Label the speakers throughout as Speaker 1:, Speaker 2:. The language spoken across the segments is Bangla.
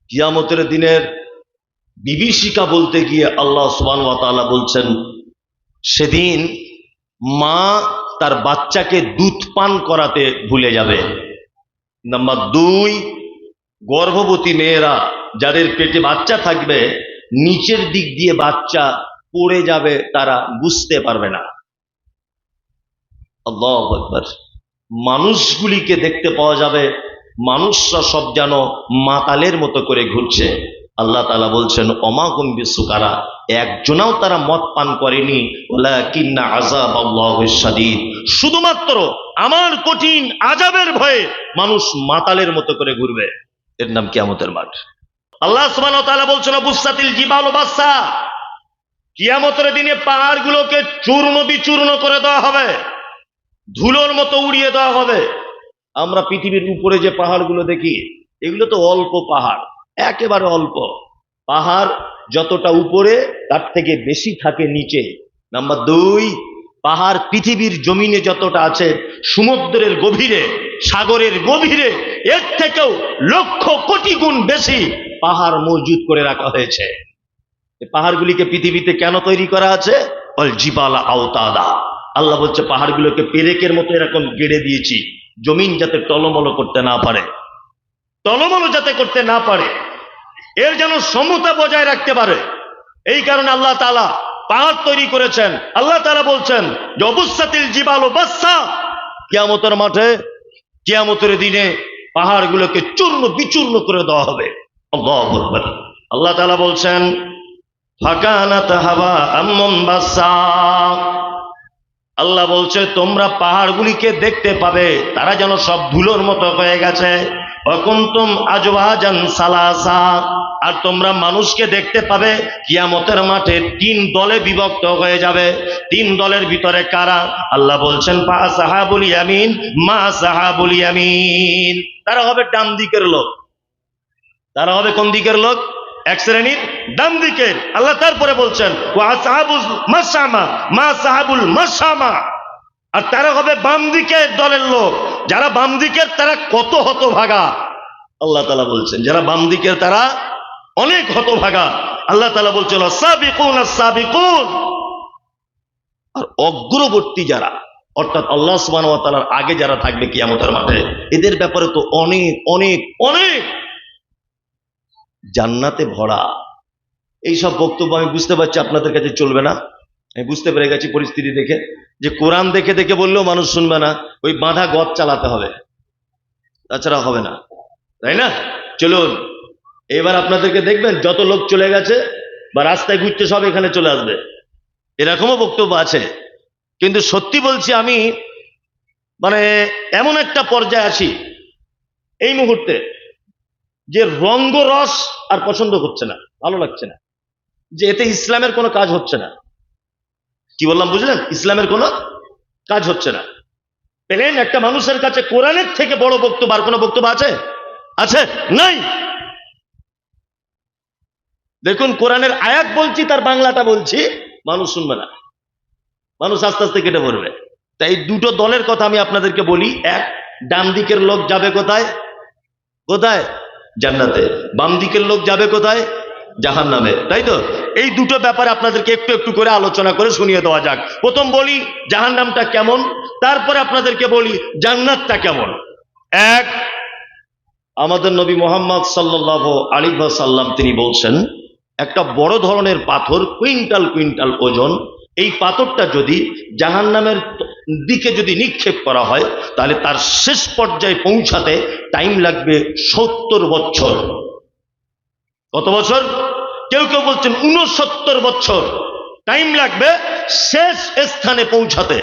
Speaker 1: কিয়ামতের দিনের বিভীষিকা বলতে গিয়ে আল্লাহ সুবহানাহু ওয়া তাআলা বলছেন, সেদিন মা তার বাচ্চাকে দুধ পান করাতে ভুলে যাবে। নাম্বার 2, গর্ভবতী মেয়েরা যাদের পেটে বাচ্চা থাকবে, নিচের দিক দিয়ে বাচ্চা পড়ে যাবে, তারা বুঝতে পারবে না। আল্লাহু আকবার। মানুষগুলিকে দেখতে পাওয়া যাবে, মানুষরা সব যেন মাতালের মতো করে ঘুরছে। আল্লাহ তাআলা বলছেন, ওমা হুম বিসুকারা, একজনাও তারা মদ পান করেনি, ওয়ালাকিন্না আযাবাল্লাহি শাদীদ, শুধুমাত্র আমার কঠিন আযাবের ভয়ে মানুষ মাতালের মতো করে ঘুরবে। এর নাম কিয়ামতের মাঠ। আল্লাহ সুবহানাহু ওয়া তাআলা বলছেন, বুসাতিল জিবালু বাসসা, কিয়ামতের দিনে পাহাড়গুলোকে চূর্ণ বিচূর্ণ করে দেওয়া হবে, ধুলোর মতো উড়িয়ে দেওয়া হবে। আমরা পৃথিবীর উপরে যে পাহাড়গুলো দেখি, এগুলো তো অল্প পাহাড়, একেবারে অল্প পাহাড়। যতটা উপরে তার থেকে বেশি থাকে নিচে। নাম্বার 2, পাহাড় পৃথিবীর জমিনে যতটা আছে, সমুদ্রের গভীরে, সাগরের গভীরে এর থেকেও লক্ষ কোটি গুণ বেশি পাহাড় মজুদ করে রাখা হয়েছে। এই পাহাড়গুলিকে পৃথিবীতে কেন তৈরি করা আছে? অল জিবালা আওতাদা, আল্লাহ বলছে পাহাড়গুলোকে পেরেকের মতো এরকম গেড়ে দিয়েছি, জমিন যাতে টলমল করতে না পারে, টলমল যাতে করতে না পারে, এর যেন সমতা বজায় রাখতে পারে। এই কারণে আল্লাহ তাআলা পাহাড় তৈরি করেছেন। আল্লাহ তাআলা বলছেন, জবুসাতিল জিবালু বাসসা, কিয়ামতের মাঠে, কিয়ামতের দিনে পাহাড়গুলোকে চূর্ণ বিচূর্ণ করে দেওয়া হবে। আল্লাহু আকবার। আল্লাহ তাআলা বলছেন, ফাকানাত হাবাআম মুনবাসসা, আল্লাহ বলছে তোমরা পাহাড়গুলিকে দেখতে পাবে, তারা যেন সব ধুলোর মতো হয়ে গেছে। ওয়াকুনতুম আজওয়াজান সালাসা, আর তোমরা মানুষকে দেখতে পাবে কিয়ামতের মাঠে 3 দলে বিভক্ত হয়ে যাবে। 3 দলের ভিতরে কারা? আল্লাহ বলছেন, ফা আসহাবুল ইয়ামিন মা আসহাবুল ইয়ামিন, তারা হবে ডান দিকের লোক। তারা হবে কোন দিকের লোক? এক শ্রেণীর ডান দিকের। আল্লাহ তারপরে বলছেন, ওয়া আসহাবুল মাশআমা মা আসহাবুল মাশআমা, আর তারা হবে বাম দিকের দলের লোক। যারা বাম দিকের তারা কত হতভাগা, আল্লাহ তাআলা বলছেন, যারা বাম দিকের তারা অনেক হতভাগা। আল্লাহ তাআলা বলছেন, আস-সাবিকুন আস-সাবিকুন, আর অগ্রবর্তী যারা, অর্থাৎ আল্লাহ সুবহানাহু ওয়া তাআলার আগে যারা থাকবে কিয়ামতের মাঠে, এদের ব্যাপারে তো অনেক অনেক অনেক জান্নাতে ভরা। এই সব বক্তব্য আমি বুঝতে পারছি আপনাদের কাছে চলবে না, আমি বুঝতে পেরে গেছি পরিস্থিতি দেখে, যে কোরআন দেখে দেখে বললেও মানুষ শুনবে না, ওই বাঁধা গদ চালাতে হবে, তাছাড়া হবে না, তাই না? চলুন এবার আপনাদেরকে দেখবেন, যত লোক চলে গেছে বা রাস্তায় ঘুরতে সব এখানে চলে আসবে, এরকমও বক্তব্য আছে। কিন্তু সত্যি বলছি, আমি মানে এমন একটা পর্যায়ে আছি এই মুহূর্তে, যে রঙ্গরস আর পছন্দ করছে না, ভালো লাগছে না, যে এতে ইসলামের কোনো কাজ হচ্ছে না। কি বললাম বুঝলেন? ইসলামের কোনো কাজ হচ্ছে না। পেলেন একটা মানুষের কাছে কোরআনের থেকে বড় বক্তব্য আর কোনো বক্তব্য আছে? আছে? নাই। দেখুন, কোরআনের আয়াত বলছি, তার বাংলাটা বলছি, মানুষ শুনবে না, মানুষ আস্তে আস্তে কেটে পড়বে। তাই 2টো দলের কথা আমি আপনাদেরকে বলি। এক, ডান দিকের লোক যাবে কোথায়? কোথায়? জান্নাতে। বাম দিকের লোক যাবে কোথায়? জাহান্নামে। তাই তো? এই 2টো ব্যাপারে আপনাদেরকে একটু একটু করে আলোচনা করে শুনিয়ে দেওয়া যাক। প্রথম বলি জাহান্নামটা কেমন, তারপরে আপনাদেরকে বলি জান্নাতটা কেমন। এক, আমাদের নবী মুহাম্মদ সাল্লাল্লাহু আলাইহি ওয়াসাল্লাম তিনি বলছেন, একটা বড় ধরনের পাথর, কুইন্টাল কুইন্টাল ওজন, এই পাথরটা যদি জাহান্নামের দিকে যদি নিক্ষেপ করা হয়, তাহলে তার শেষ পর্যায়ে পৌঁছাতে টাইম লাগবে 70 বছর। কত বছর? কেউ কেউ বলছেন 69 বছর টাইম লাগবে শেষ স্থানে পৌঁছাতে।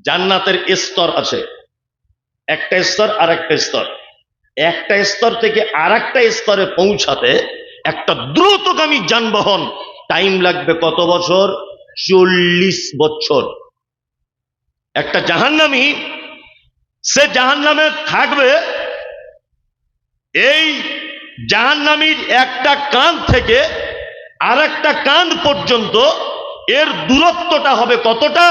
Speaker 1: জান্নাতের স্তর আছে, একটা স্তর আর একটা স্তর, একটা স্তর থেকে আর একটা স্তরে পৌঁছাতে একটা দ্রুতগামী যানবাহন টাইম লাগবে কত বছর? 40 বছর। একটা জাহান্নামী, সে জাহান্নামে থাকবে, এই জাহান্নামীর একটা কাঁধ থেকে আর একটা কাঁধ পর্যন্ত এর দূরত্বটা হবে কতটা?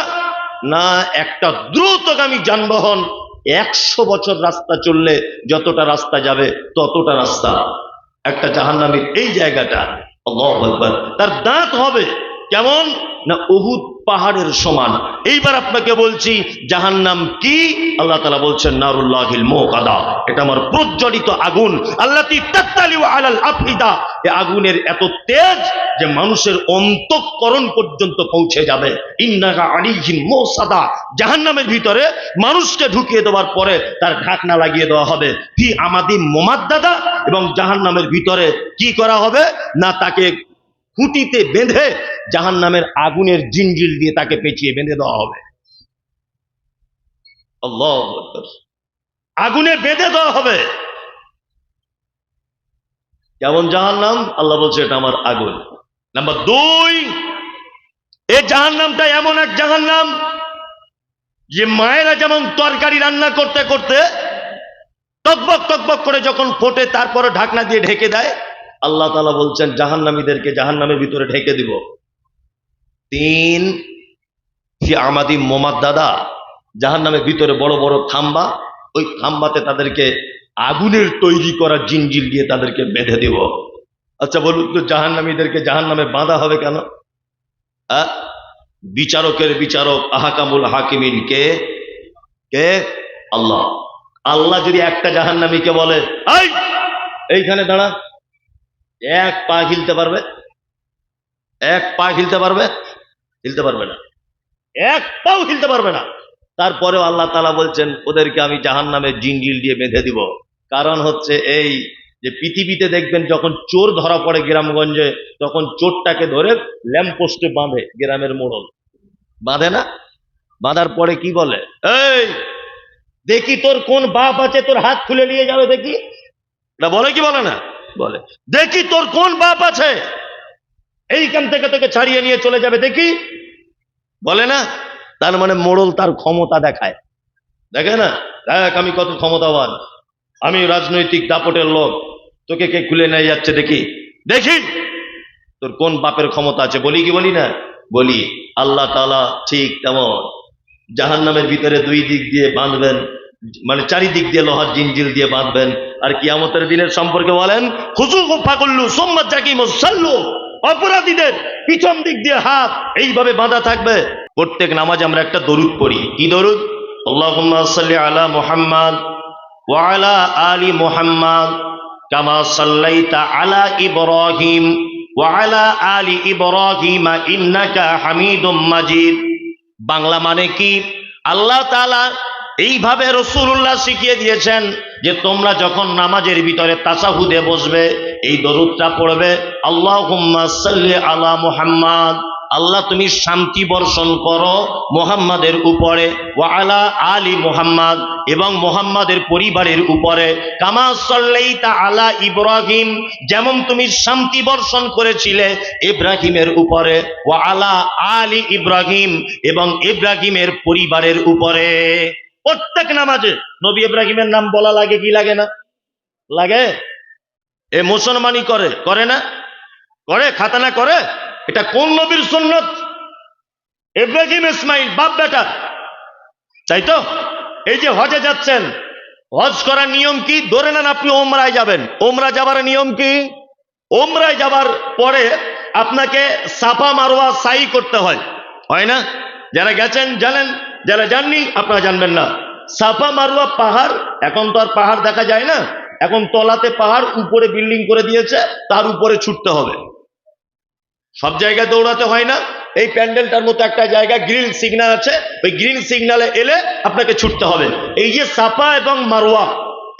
Speaker 1: না, একটা দ্রুতগামী যানবাহন 100 বছর রাস্তা চললে যতটা রাস্তা যাবে ততটা রাস্তা। একটা জাহান্নামীর এই জায়গাটা, আল্লাহু আকবার, তার দাঁত হবে কেমন না উহুদ পাহাড়ের সমান। এইবার আপনাকে বলছি জাহান্নাম কি। আল্লাহ তাআলা বলছেন নারুল্লাহিল মুকাদা, এটা আমার প্রজ্বলিত আগুন। আল্লাতী তাত্তালিউ আলাল আফিদা, এই আগুনের এত তেজ যে মানুষের অন্তঃকরণ পর্যন্ত পৌঁছে যাবে। ইন্নাহা আলাইহিম মুসাদা, জাহান্নামের ভিতরে মানুষকে ঢুকিয়ে দেওয়ার পরে তার ঢাকনা লাগিয়ে দেওয়া হবে ফি আমাদি মুমাদ্দাদা, এবং জাহান্নামের ভিতরে কি করা হবে না তাকে খুঁটিতে বেঁধে জাহান্নামের আগুনের জিঞ্জিল দিয়ে তাকে পেঁচিয়ে বেঁধে দেওয়া হবে। আল্লাহু আকবার, আগুনে বেঁধে দেওয়া হবে। কেমন জাহান্নাম? আল্লাহ বলছে এটা আমার আগুন। নাম্বার 2, এই জাহান্নামটা এমন এক জাহান্নাম যে মায়েরা যেমন তরকারি রান্না করতে করতে টকবক টকবক করে যখন ফোটে তারপরে ঢাকনা দিয়ে ঢেকে দেয়, আল্লাহ তাআলা বলছেন জাহান্নামীদেরকে জাহান্নামের ভিতরে ঢেকে দিব। 3, ফি আমাদি মুমাদ্দাদা, জাহান্নামের ভিতরে বড় বড় খাম্বা, ওই খাম্বাতে তাদেরকে আগুনের তৈরি করা জিঞ্জিল দিয়ে তাদেরকে বেঁধে দেব। আচ্ছা বলুন তো জাহান্নামীদেরকে জাহান্নামে বাঁধা হবে কেন? বিচারকের বিচারক, আহকামুল হাকিমিন কে? কে? আল্লাহ। আল্লাহ যদি একটা জাহান্নামীকে বলে এইখানে দাঁড়া, এক পা হিলতে পারবে? এক পা হিলতে পারবে? হিলতে পারবে না, এক পাও হিলতে পারবে না। তারপরেও আল্লাহ তাআলা বলছেন ওদেরকে আমি জাহান্নামের জিঞ্জিল দিয়ে বেঁধে দিব। কারণ হচ্ছে এই যে পৃথিবীতে দেখবেন যখন চোর ধরা পড়ে গ্রামগঞ্জে, তখন চোরটাকে ধরে ল্যাম্পপোস্টে বাঁধে, গ্রামের মোড়ল বাঁধে না? বাঁধার পরে কি বলে, এই দেখি তোর কোন বাপ আছে তোর হাত খুলে নিয়ে যাবে দেখি। এটা বলে কি বলে না? বলে দেখি তোর কোন বাপ আছে এইখান থেকে তোকে ছাড়িয়ে নিয়ে চলে যাবে দেখি, বলে না? তার মানে মোড়ল তার ক্ষমতা দেখায়, দেখে না, দেখ আমি কত ক্ষমতাবান, আমি রাজনৈতিক দাপটের লোক, তোকে কে খুলে নিয়ে যাচ্ছে দেখি, দেখি তোর কোন বাপের ক্ষমতা আছে। বলি কি বলি না? বলি। আল্লাহ তাআলা ঠিক তেমন জাহান্নামের ভিতরে 2 দিক দিয়ে বাঁধবেন, মানে চারিদিক দিয়ে লোহার জিঞ্জিল দিয়ে বাঁধবেন। আর কিয়ামতের দিনের সম্পর্কে বলেন খুযুহু ফাগুল্লু সুম্মা জাকিমুস সাল্লু, অপরাধীদের পিছন দিক দিয়ে হাত এইভাবে বাঁধা থাকবে। প্রত্যেক নামাজে আমরা একটা দরুদ পড়ি। কি দরুদ? আল্লাহুম্মা সাল্লি আলা মুহাম্মাদ ওয়া আলা আলি মুহাম্মাদ কামা সাল্লাইতা আলা ইব্রাহিম ওয়া আলা আলি ইব্রাহিম ইন্নাকা হামিদুম মাজিদ। বাংলা মানে কি? আল্লাহ তাআলা এইভাবে রাসূলুল্লাহ শিখিয়ে দিয়েছেন যে তোমরা যখন নামাজের ভিতরে তাশাহুদে বসবে এই দরুদটা পড়বে, আল্লাহুম্মা সাল্লি আলা মুহাম্মাদ, আল্লাহ তুমি শান্তি বর্ষণ করো মুহাম্মাদের উপরে, ওয়া আলা আলি মুহাম্মাদ, এবং মুহাম্মাদের পরিবারের উপরে, কামা সাল্লাইতা আলা ইব্রাহিম, যেমন তুমি শান্তি বর্ষণ করেছিলে ইব্রাহিমের উপরে, ওয়া আলা আলি ইব্রাহিম, এবং ইব্রাহিমের পরিবারের উপরে। প্রত্যেক নামাজে নবী ইব্রাহিমের নাম বলা লাগে কি লাগে না? লাগে। এ মুসলমানই করে, করে না? করে, খাতানা করে। এটা কোন নবীর সুন্নত? ইব্রাহিম ইসমাইল বাপ বেটা, তাই তো? এই যে হজে যাচ্ছেন, হজ করার নিয়ম কি? ধরে নেন আপনি ওমরায় যাবেন, ওমরা যাবার নিয়ম কি? ওমরায় যাবার পরে আপনাকে সাফা মারওয়া সাই করতে হয়, হয় না? যারা গেছেন জানেন, যারা জাননি আপনারা জানবেন না। সাফা মারওয়া পাহাড়, এখন তো আর পাহাড় দেখা যায় না, এখন তলাতে পাহাড়, উপরে বিল্ডিং করে দিয়েছে, তার উপরে ছুটতে হবে। সব জায়গায় দৌড়াতে হয় না। এই প্যান্ডেলটার মতো একটা জায়গা গ্রিন সিগন্যাল আছে, ওই গ্রিন সিগন্যালে এলে আপনাকে ছুটতে হবে। এই যে সাফা এবং মারওয়া,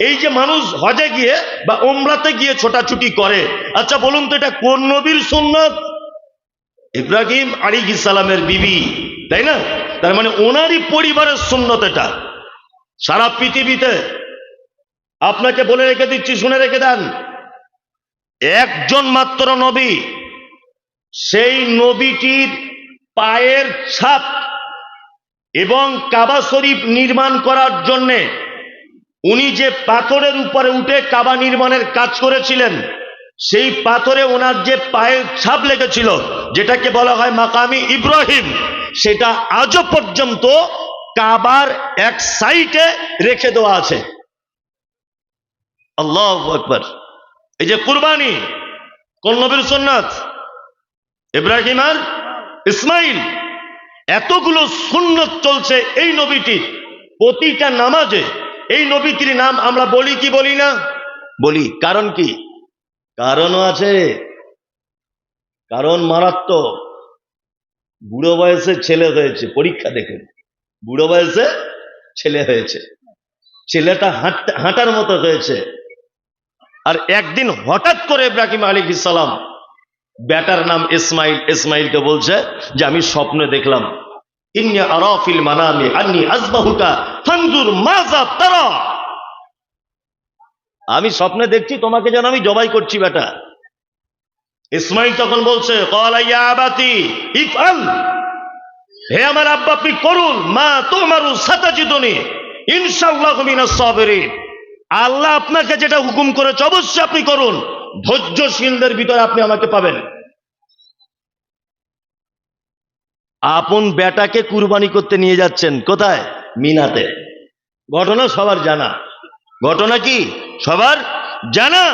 Speaker 1: এই যে মানুষ হজে গিয়ে বা ওমরাতে গিয়ে ছোটাছুটি করে, আচ্ছা বলুন তো এটা কোন নবীর সুন্নত? ইব্রাহিম আলাইহিস সালামের বিবি, তাই না? তার মানে ওনারই পরিবারের সুন্নত এটা। সারা পৃথিবীতে আপনাকে বলে রেখে দিচ্ছি, শুনে রেখে দেন, একজন মাত্র নবী, সেই নবীটির পায়ের ছাপ এবং কাবা শরীফ নির্মাণ করার জন্যে উনি যে পাথরের উপরে উঠে কাবা নির্মাণের কাজ করেছিলেন, সেই পাথরে ওনার যে পায়ের ছাপ লেগেছিল, যেটাকে বলা হয় মাকামি ইব্রাহিম, সেটা আজও পর্যন্ত কাবার এক সাইডে রেখে দেওয়া আছে। আল্লাহু আকবার। এই যে কুরবানি কোন নবীর সুন্নাত? ইব্রাহিম আর ইসমাইল। এতগুলো সুন্নত চলছে এই নবীটির, প্রতিটা নামাজে এই নবীটির নাম আমরা বলি কি বলি না? বলি। কারণ কি? কারণও আছে, কারণ মারাত্মক। বুড়ো বয়সে ছেলে হয়েছে, পরীক্ষা দেখুন। বুড়ো বয়সে ছেলে হয়েছে, ছেলেটা হাঁটার মতো হয়েছে। আর একদিন হঠাৎ করে ইব্রাহিম আলাইহিস সালাম, বেটার নাম ইসমাইল, ইসমাইলকে বলছে যে আমি স্বপ্নে দেখলাম, ইন্নী আরা ফিল মানামি আন্নী আযবাহুকা ফানজুর মাযা তারা, আমি স্বপ্নে দেখছি তোমাকে যেন আমি জবাই করছি বেটা। ইসমাইল তখন বলছে, ক্বালা ইয়া আবাতি ইফআল, হে আমার আব্বা আপনি করুন, মা তুমারু সাতাজিদুনি ইনশাআল্লাহু মিনাস সাবিরিন, আল্লাহ আপনাকে যেটা হুকুম করেছে অবশ্যই আপনি করুন, ধৈর্যশীলদের ভিতরে আপনি আমাকে পাবেন। আপন বেটাকে কুরবানি করতে নিয়ে যাচ্ছেন কোথায়? মিনাতে। ঘটনা সবার জানা। ঘটনা কি? সবার জানা।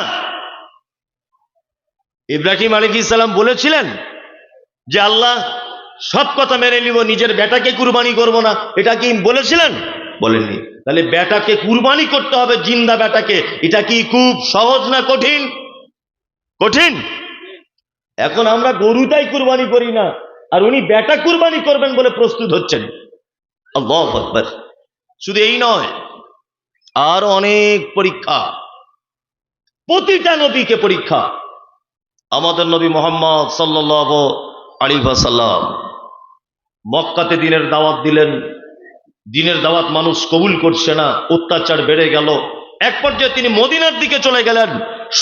Speaker 1: ইব্রাহিম আলাইহিস সালাম বলেছিলেন যে আল্লাহ সব কথা মেনে নিব, নিজের বেটাকে কুরবানি করব না, এটা কি বলেছিলেন? বলেননি। তাহলে বেটাকে কুরবানি করতে হবে, জিন্দা বেটাকে। এটা কি খুব সহজ না কঠিন? কঠিন। এখন আমরা গরুটাই কুরবানি করি না, আর উনি বেটা কুরবানি করবেন বলে প্রস্তুত হচ্ছেন। আল্লাহু আকবার। শুধু এই নয়, আর অনেক পরীক্ষা, প্রতিটা নবীকে পরীক্ষা। আমাদের নবী মুহাম্মদ সাল্লাল্লাহু আলাইহি ওয়াসাল্লাম মক্কাতে দিনের দাওয়াত দিলেন, দিনের দাওয়াত মানুষ কবুল করছে না, অত্যাচার বেড়ে গেল। এক পর্যায়ে তিনি মদিনার দিকে চলে গেলেন,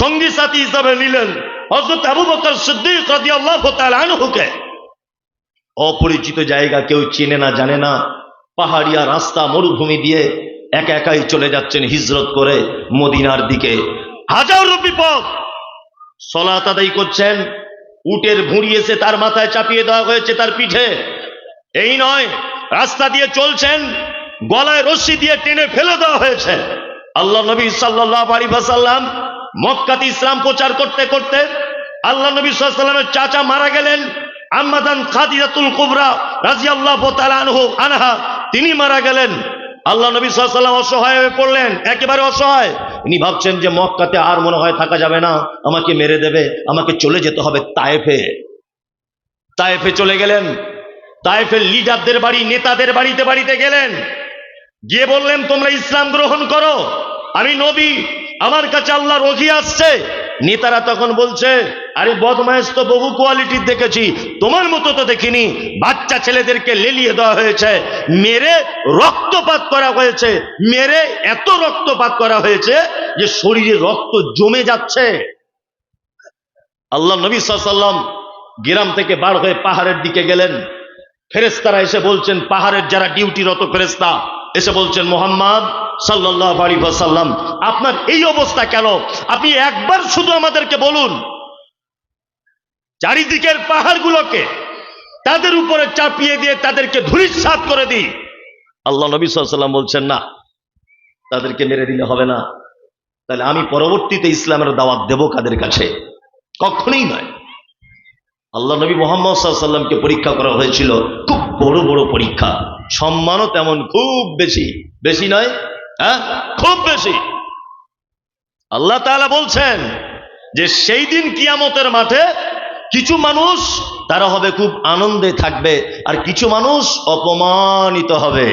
Speaker 1: সঙ্গী সাথী হিসাবে নিলেন হযরত আবু বকর সিদ্দিক রাদিয়াল্লাহু তাআলা আনহুকে। অপরিচিত জায়গা, কেউ চেনে না জানে না, পাহাড়িয়া রাস্তা, মরুভূমি দিয়ে একা একাই চলে যাচ্ছেন হিজরত করে মদিনার দিকে। হাজারো বিপদ। সালাত আদায় করছেন, উটের ভুঁড়ি এসে তার মাথায় চাপিয়ে দেওয়া হয়েছে, তার পিঠে। এই নয়, রাস্তা দিয়ে চলছেন, গলায় রশ্মি দিয়ে টেনে ফেলে দেওয়া হয়েছে। আল্লাহ নবী সাল্লাল্লাহু আলাইহি ওয়াসাল্লাম মক্কাতে ইসলাম প্রচার করতে করতে আল্লাহ নবী সাল্লাল্লাহু আলাইহি ওয়াসাল্লামের চাচা মারা গেলেন, আম্মাজান খাদিজাতুল কুবরা রাদিয়াল্লাহু তাআলা আনহা, তিনি মারা গেলেন। আল্লাহ নবী সাল্লাল্লাহু আলাইহি ওয়াসাল্লাম অসহায় হয়ে পড়লেন, একেবারে অসহায়। ইনি ভাবছেন যে মক্কাতে আর মনে হয় থাকা যাবে না, আমাকে মেরে দেবে, আমাকে চলে যেতে হবে তায়েফে। তায়েফে চলে গেলেন। তায়েফের লিডারদের বাড়ি, নেতাদের বাড়িতে বাড়িতে গেলেন, গিয়ে বললেন তোমরা ইসলাম গ্রহণ করো, আমি নবী, আমার কাছে আল্লাহর ওহী আসছে। নেতারা তখন বলছে, আরে বদমাইশ তো বহু কোয়ালিটির দেখেছি, তোমার মতো তো দেখিনি। বাচ্চা ছেলেদেরকে লেলিয়ে দেওয়া হয়েছে, মেরে রক্তপাত করা হয়েছে, মেরে এত রক্তপাত করা হয়েছে যে শরীরে রক্ত জমে যাচ্ছে। আল্লাহ নবী সাল্লাল্লাহু আলাইহি ওয়াসাল্লাম গ্রাম থেকে বার হয়ে পাহাড়ের দিকে গেলেন। ফেরেশতারা এসে বলছেন, পাহাড়ের যারা ডিউটিরত ফেরেশতা এসে বলছেন, মুহাম্মদ সাল্লাল্লাহু আলাইহি ওয়াসাল্লাম আপনার এই অবস্থা কেন? আপনি একবার শুধু আমাদেরকে বলুন, চারিদিকের পাহাড়গুলোকে তাদের উপরে চাপিয়ে দিয়ে তাদেরকে ধূলিসাৎ করে দিই। আল্লাহ নবী সাল্লাল্লাহু আলাইহি ওয়াসাল্লাম বলছেন, না, তাদেরকে মেরে দিলে হবে না। তাহলে আমি পরবর্তীতে ইসলামের দাওয়াত দেব কাদের কাছে? কখনোই নয়। আল্লাহ নবী মুহাম্মদ সাল্লাল্লাহু আলাইহি ওয়াসাল্লামকে পরীক্ষা করা হয়েছিল, খুব বড় বড় পরীক্ষা, সম্মানও তেমন খুব বেশি। বেশি নয়, হ্যাঁ, খুব বেশি। আল্লাহ তাআলা বলছেন যে সেই দিন কিয়ামতের মাঠে কিছু মানুষ তারা হবে খুব আনন্দে থাকবে, আর কিছু মানুষ অপমানিত হবে।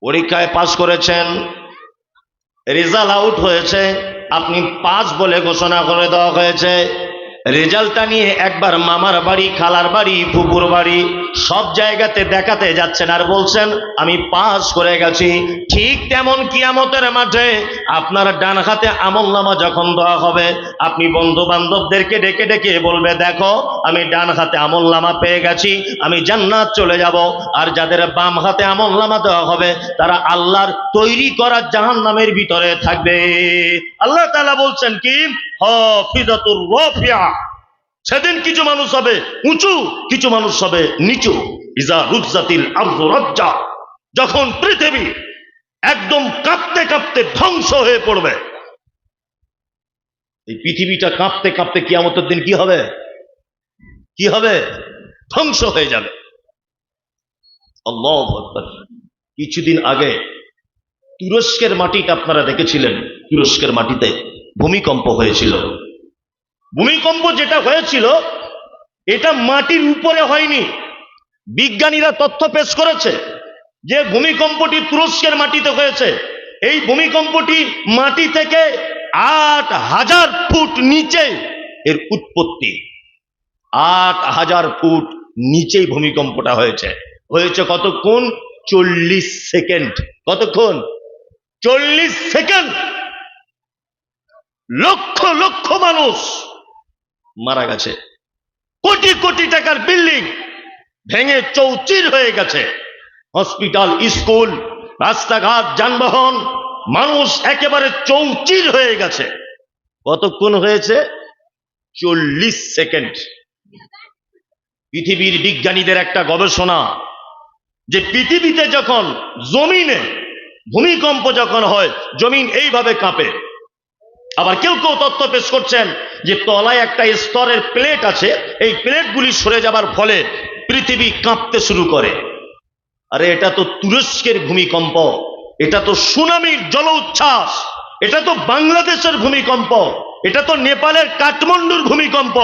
Speaker 1: পরীক্ষায় পাস করেছেন, রেজাল্ট আউট হয়েছে, আপনি পাস বলে ঘোষণা করে দেওয়া হয়েছে। রেজাল্টটা নিয়ে একবার মামার বাড়ি, খালার বাড়ি, ফুপুর বাড়ি সব জায়গাতে দেখাতে যাচ্ছেন আর বলছেন আমি পাস করে গেছি। ঠিক তেমন কিয়ামতের মাঠে আপনার ডান হাতে আমলনামা যখন দেওয়া হবে, আপনি বন্ধু বান্ধবদেরকে ডেকে ডেকে বলবে, দেখো আমি ডান হাতে আমলনামা পেয়ে গেছি, আমি জান্নাত চলে যাব। আর যাদের বাম হাতে আমলনামা দেওয়া হবে তারা আল্লাহর তৈরি করা জাহান্নামের ভিতরে থাকবে। আল্লাহ তাআলা বলছেন কি, হাফিজাতুর রাফিয়া, সেদিন কিছু মানুষ হবে উঁচু, কিছু মানুষ হবে নিচু। ইজা রুজ্জাতিল আরদু রাজ্জা, যখন পৃথিবী একদম কাঁপতে কাঁপতে ধ্বংস হয়ে পড়বে, এই পৃথিবীটা কাঁপতে কাঁপতে কিয়ামতের দিন কি হবে? কি হবে? ধ্বংস হয়ে যাবে। আল্লাহু আকবার। কিছুদিন আগে তুরস্কের মাটিটা আপনারা দেখেছিলেন, তুরস্কের মাটিতে ভূমিকম্প হয়েছিল। ভূমিকম্প যেটা হয়েছিল এটা মাটির উপরে হয়নি। বিজ্ঞানীরা তথ্য পেশ করেছে যে ভূমিকম্পটি তুরস্কের মাটিতে হয়েছে। এই ভূমিকম্পটি মাটি থেকে ৮,০০০ ফুট নিচে এর উৎপত্তি। ৮,০০০ ফুট নিচেই ভূমিকম্পটা হয়েছে। হয়েছে কতক্ষণ? ৪০ সেকেন্ড। কতক্ষণ? ৪০ সেকেন্ড। লক্ষ লক্ষ মানুষ মারা গেছে। কোটি কোটি টাকার বিল্ডিং ভেঙে চৌচির হয়ে গেছে। হসপিটাল, স্কুল, রাস্তাঘাট, যানবাহন, মানুষ একেবারে চৌচির হয়ে গেছে। কতক্ষণ হয়েছে? ৪০ সেকেন্ড। পৃথিবীর বিজ্ঞানীদের একটা গবেষণা যে পৃথিবীতে যখন জমিনে ভূমিকম্প যখন হয় জমিন এইভাবে কাঁপে। আবার কেউ কেউ তথ্য পেশ করছেন যে তলায় একটা স্তরের প্লেট আছে, এই প্লেটগুলি সরে যাবার ফলে পৃথিবী কাঁপতে শুরু করে। আরে এটা তো তুরস্কের ভূমিকম্প, এটা তো সুনামির জল উচ্ছ্বাস, এটা তো বাংলাদেশের ভূমিকম্প, এটা তো নেপালের কাঠমান্ডুর ভূমিকম্প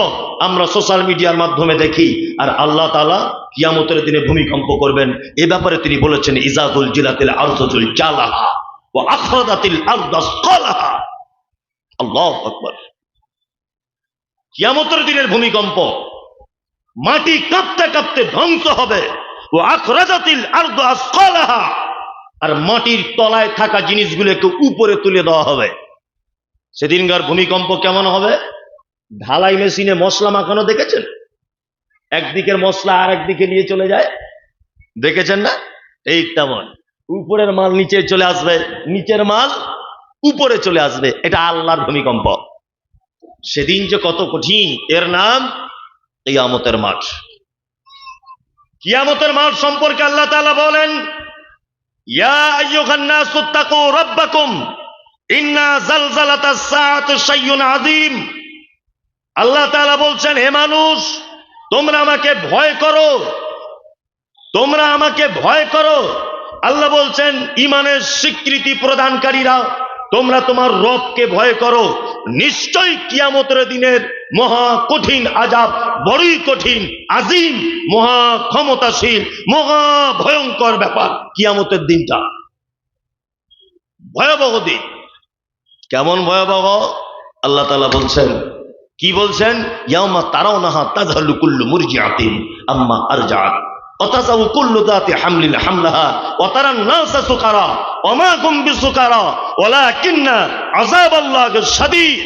Speaker 1: আমরা সোশ্যাল মিডিয়ার মাধ্যমে দেখি। আর আল্লাহ তাআলা কিয়ামতের দিনে ভূমিকম্প করবেন এ ব্যাপারে তিনি বলেছেন ইজাতুল জিলাতিল আরযু জালাহা ওয়া আখরাজাতিল আরদু আসকালাহা। আল্লাহু আকবার। কিয়ামতের দিনের ভূমিকম্প, মাটি কাঁপতে কাঁপতে ধ্বংস হবে। ওয়া আখরাজাতিল আরদু আসকালাহা, আর মাটির তলায় থাকা জিনিসগুলোকে উপরে তুলে দেওয়া হবে। সেদিনকার ভূমিকম্প কেমন হবে? ঢালাই মেশিনে মশলা মাখানো দেখেছেন? একদিকের মশলা আর একদিকে নিয়ে চলে যায়, দেখেছেন না? এই তেমন উপরের মাল নিচে চলে আসবে, নিচের মাল উপরে চলে আসবে। এটা আল্লাহর ভূমিকম্প। সেদিন যে কত কঠিন, এর নাম কিয়ামতের মাঠ। কিয়ামতের মাঠ সম্পর্কে আল্লাহ তাআলা বলেন ইয়া আইয়ুহান নাসু তাকু রাব্বাকুম ইন্না জালজালাতাস সাআতি শাইউন আযীম। আল্লাহ তাআলা বলছেন হে মানুষ, তোমরা আমাকে ভয় করো, তোমরা আমাকে ভয় করো। আল্লাহ বলছেন ঈমানের স্বীকৃতি প্রদানকারীরা তোমরা তোমার রবকে ভয় করো। নিশ্চয়ই কিয়ামতের দিনের মহা কঠিন আযাব বড়ই কঠিন, আযীম, মহা ক্ষমতাশীল, মহা ভয়ঙ্কর ব্যাপার। কিয়ামতের দিনটা ভয়াবহ দিন। কেমন ভয়াবহ? আল্লাহ তাআলা বলছেন, কি বলছেন? ইয়াউমা তারাউনাহা তাযহালু কুল্লু মুরজিআতিন আম্মা আরজাআত ওয়া তাযাউ কুল্লু যাতি হামলিন হামলাহা ওয়া তারান নাসা সুকারা ওয়া মা হুম বিসুকারা ওয়ালাকিন্না আযাবাল্লাহি শাদীদ।